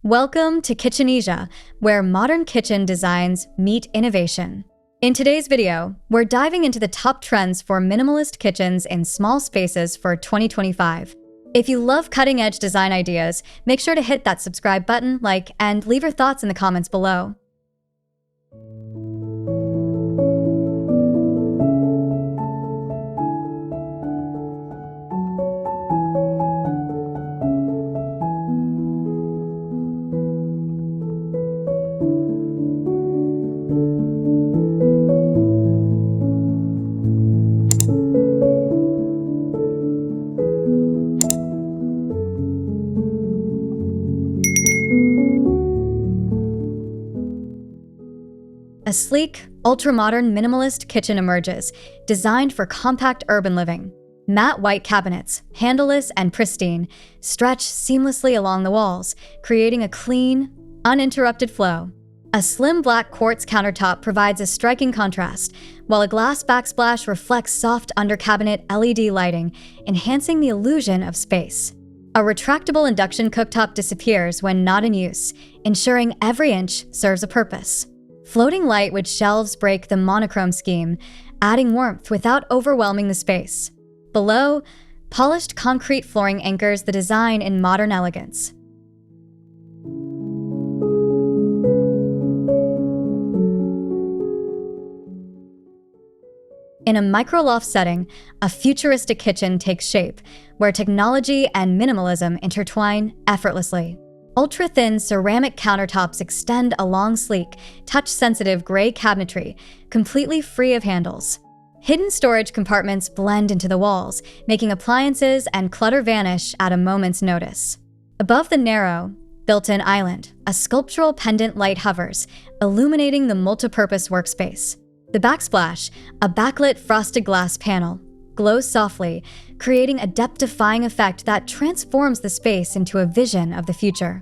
Welcome to Kitchenesia, where modern kitchen designs meet innovation. In today's video, we're diving into the top trends for minimalist kitchens in small spaces for 2025. If you love cutting-edge design ideas, make sure to hit that subscribe button, like, and leave your thoughts in the comments below. A sleek, ultra-modern minimalist kitchen emerges, designed for compact urban living. Matte white cabinets, handleless and pristine, stretch seamlessly along the walls, creating a clean, uninterrupted flow. A slim black quartz countertop provides a striking contrast, while a glass backsplash reflects soft under-cabinet LED lighting, enhancing the illusion of space. A retractable induction cooktop disappears when not in use, ensuring every inch serves a purpose. Floating light with shelves break the monochrome scheme, adding warmth without overwhelming the space. Below, polished concrete flooring anchors the design in modern elegance. In a micro-loft setting, a futuristic kitchen takes shape, where technology and minimalism intertwine effortlessly. Ultra-thin ceramic countertops extend along sleek, touch-sensitive gray cabinetry, completely free of handles. Hidden storage compartments blend into the walls, making appliances and clutter vanish at a moment's notice. Above the narrow, built-in island, a sculptural pendant light hovers, illuminating the multipurpose workspace. The backsplash, a backlit frosted glass panel, glows softly, creating a depth-defying effect that transforms the space into a vision of the future.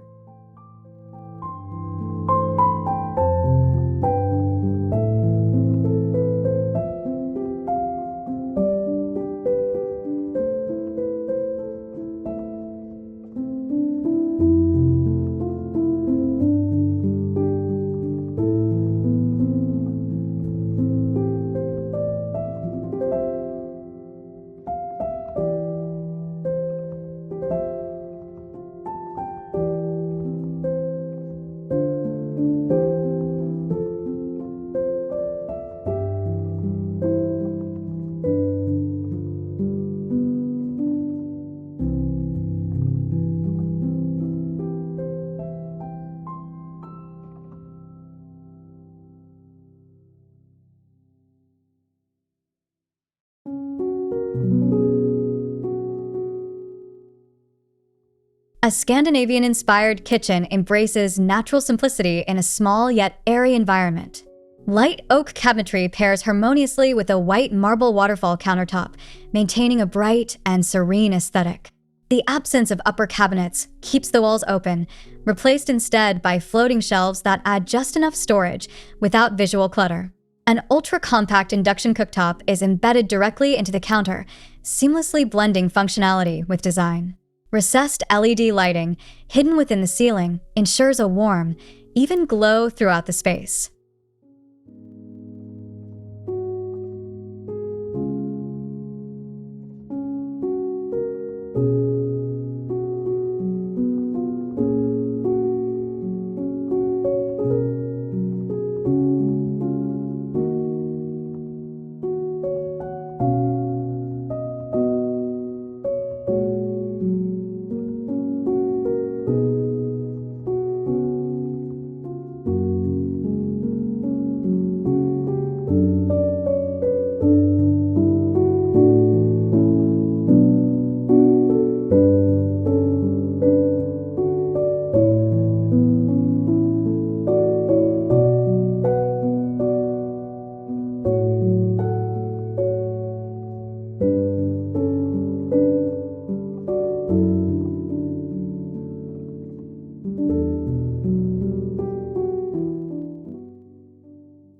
A Scandinavian-inspired kitchen embraces natural simplicity in a small yet airy environment. Light oak cabinetry pairs harmoniously with a white marble waterfall countertop, maintaining a bright and serene aesthetic. The absence of upper cabinets keeps the walls open, replaced instead by floating shelves that add just enough storage without visual clutter. An ultra-compact induction cooktop is embedded directly into the counter, seamlessly blending functionality with design. Recessed LED lighting, hidden within the ceiling, ensures a warm, even glow throughout the space.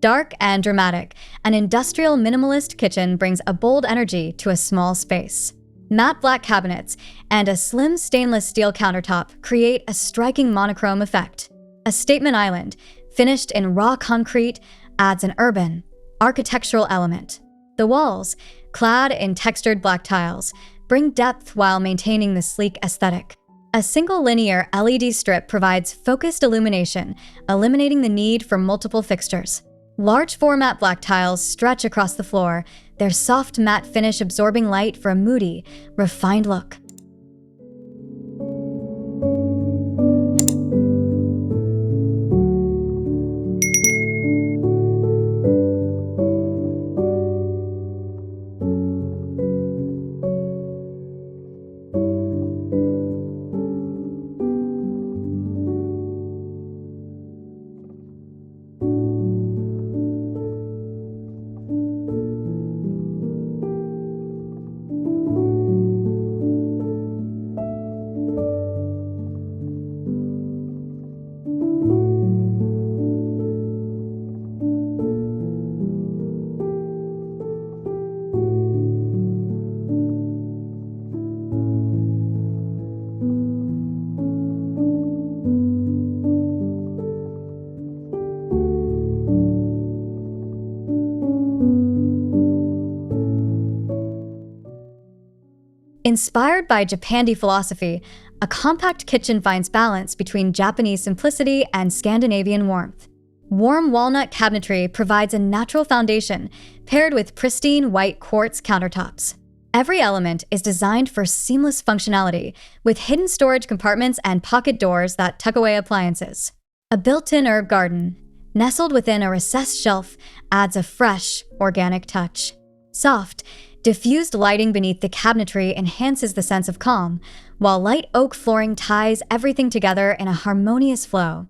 Dark and dramatic, an industrial minimalist kitchen brings a bold energy to a small space. Matte black cabinets and a slim stainless steel countertop create a striking monochrome effect. A statement island, finished in raw concrete, adds an urban, architectural element. The walls, clad in textured black tiles, bring depth while maintaining the sleek aesthetic. A single linear LED strip provides focused illumination, eliminating the need for multiple fixtures. Large format black tiles stretch across the floor, their soft matte finish absorbing light for a moody, refined look. Inspired by Japandi philosophy, a compact kitchen finds balance between Japanese simplicity and Scandinavian warmth. Warm walnut cabinetry provides a natural foundation, paired with pristine white quartz countertops. Every element is designed for seamless functionality, with hidden storage compartments and pocket doors that tuck away appliances. A built-in herb garden, nestled within a recessed shelf, adds a fresh, organic touch. Soft, diffused lighting beneath the cabinetry enhances the sense of calm, while light oak flooring ties everything together in a harmonious flow.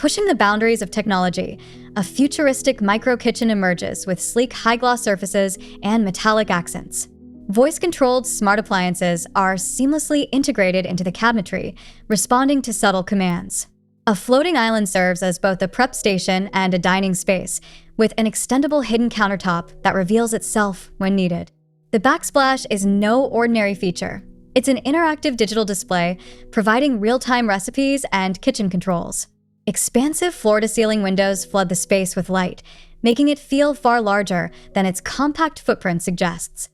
Pushing the boundaries of technology, a futuristic micro-kitchen emerges with sleek high-gloss surfaces and metallic accents. Voice-controlled smart appliances are seamlessly integrated into the cabinetry, responding to subtle commands. A floating island serves as both a prep station and a dining space, with an extendable hidden countertop that reveals itself when needed. The backsplash is no ordinary feature. It's an interactive digital display, providing real-time recipes and kitchen controls. Expansive floor-to-ceiling windows flood the space with light, making it feel far larger than its compact footprint suggests.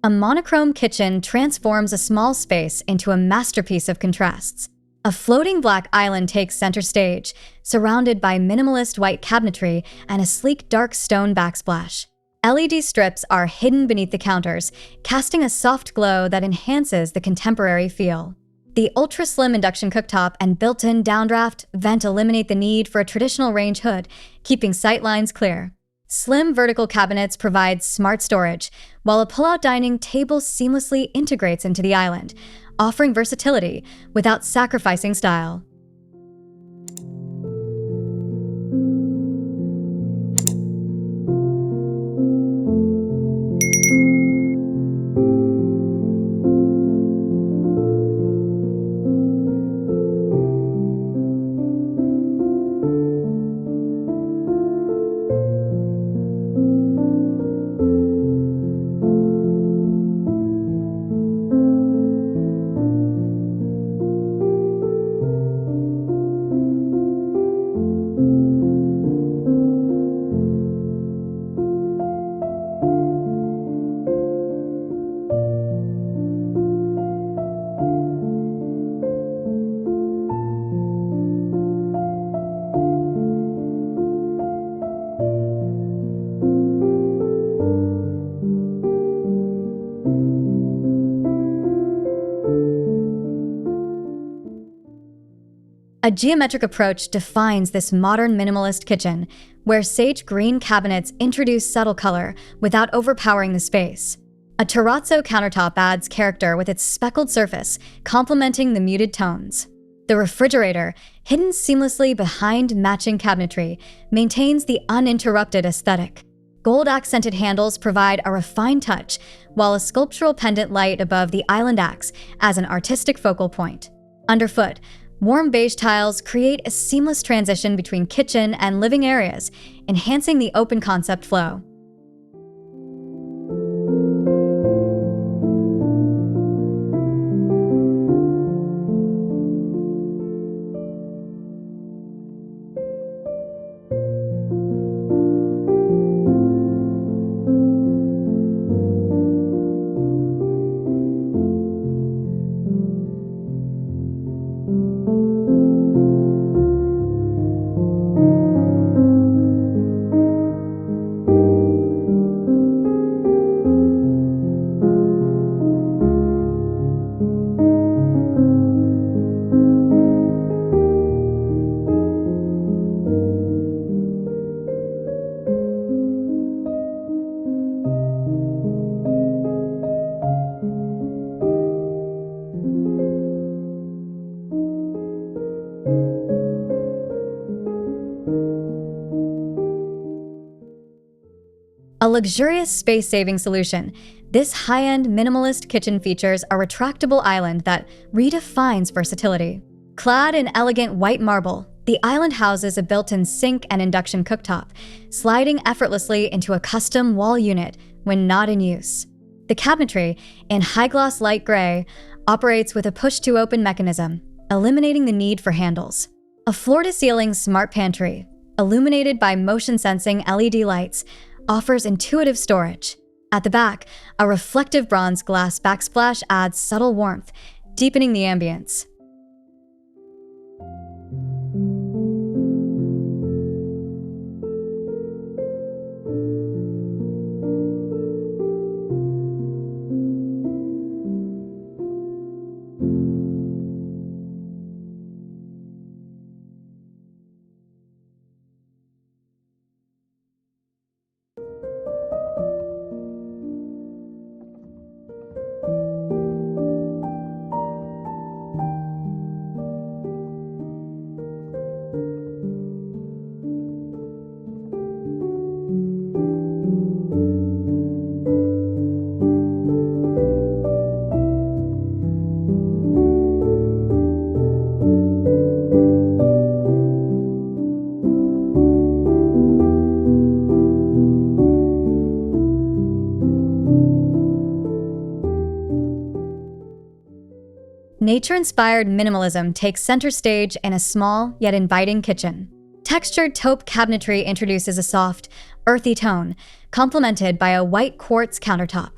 A monochrome kitchen transforms a small space into a masterpiece of contrasts. A floating black island takes center stage, surrounded by minimalist white cabinetry and a sleek dark stone backsplash. LED strips are hidden beneath the counters, casting a soft glow that enhances the contemporary feel. The ultra-slim induction cooktop and built-in downdraft vent eliminate the need for a traditional range hood, keeping sightlines clear. Slim vertical cabinets provide smart storage, while a pull-out dining table seamlessly integrates into the island, offering versatility without sacrificing style. A geometric approach defines this modern minimalist kitchen, where sage green cabinets introduce subtle color without overpowering the space. A terrazzo countertop adds character with its speckled surface, complementing the muted tones. The refrigerator, hidden seamlessly behind matching cabinetry, maintains the uninterrupted aesthetic. Gold-accented handles provide a refined touch, while a sculptural pendant light above the island acts as an artistic focal point. Underfoot, warm beige tiles create a seamless transition between kitchen and living areas, enhancing the open concept flow. A luxurious space-saving solution, this high-end minimalist kitchen features a retractable island that redefines versatility. Clad in elegant white marble, the island houses a built-in sink and induction cooktop, sliding effortlessly into a custom wall unit when not in use. The cabinetry, in high-gloss light gray, operates with a push-to-open mechanism, eliminating the need for handles. A floor-to-ceiling smart pantry, illuminated by motion-sensing LED lights, offers intuitive storage. At the back, a reflective bronze glass backsplash adds subtle warmth, deepening the ambience. Nature-inspired minimalism takes center stage in a small yet inviting kitchen. Textured taupe cabinetry introduces a soft, earthy tone, complemented by a white quartz countertop.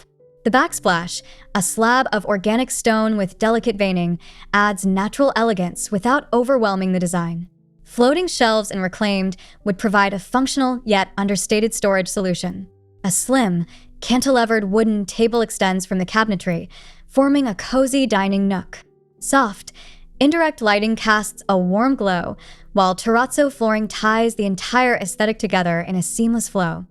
The backsplash, a slab of organic stone with delicate veining, adds natural elegance without overwhelming the design. Floating shelves in reclaimed would provide a functional yet understated storage solution. A slim, cantilevered wooden table extends from the cabinetry, forming a cozy dining nook. Soft, indirect lighting casts a warm glow, while terrazzo flooring ties the entire aesthetic together in a seamless flow.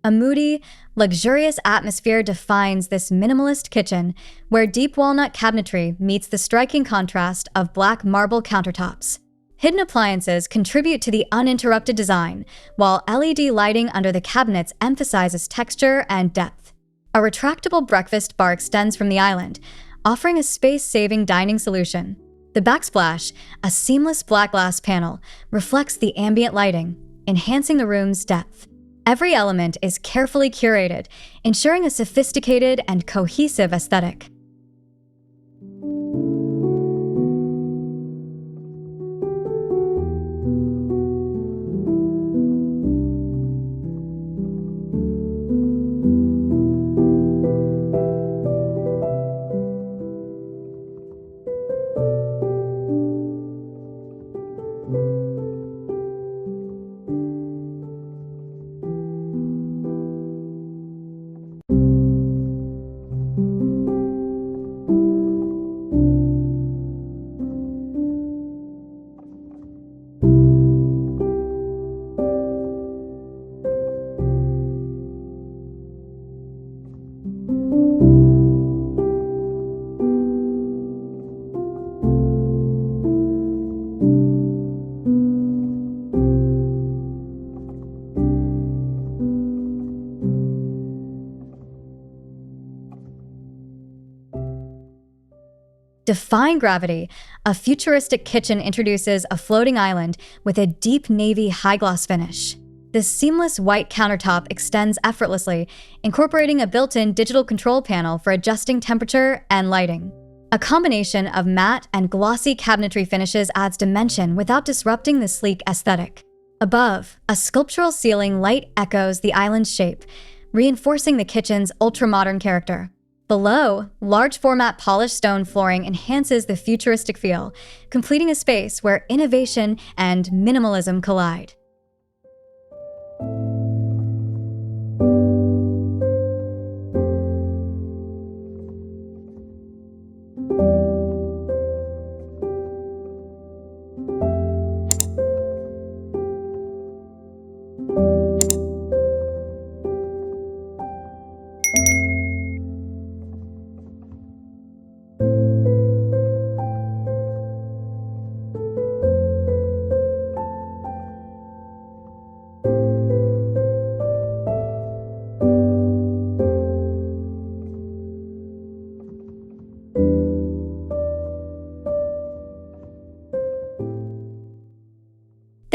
A moody, luxurious atmosphere defines this minimalist kitchen, where deep walnut cabinetry meets the striking contrast of black marble countertops. Hidden appliances contribute to the uninterrupted design, while LED lighting under the cabinets emphasizes texture and depth. A retractable breakfast bar extends from the island, offering a space-saving dining solution. The backsplash, a seamless black glass panel, reflects the ambient lighting, enhancing the room's depth. Every element is carefully curated, ensuring a sophisticated and cohesive aesthetic. Defying gravity, a futuristic kitchen introduces a floating island with a deep navy high-gloss finish. This seamless white countertop extends effortlessly, incorporating a built-in digital control panel for adjusting temperature and lighting. A combination of matte and glossy cabinetry finishes adds dimension without disrupting the sleek aesthetic. Above, a sculptural ceiling light echoes the island's shape, reinforcing the kitchen's ultra-modern character. Below, large-format polished stone flooring enhances the futuristic feel, completing a space where innovation and minimalism collide.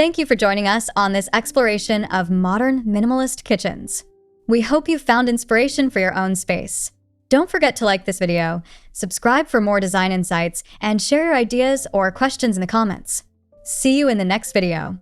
Thank you for joining us on this exploration of modern minimalist kitchens. We hope you found inspiration for your own space. Don't forget to like this video, subscribe for more design insights, and share your ideas or questions in the comments. See you in the next video.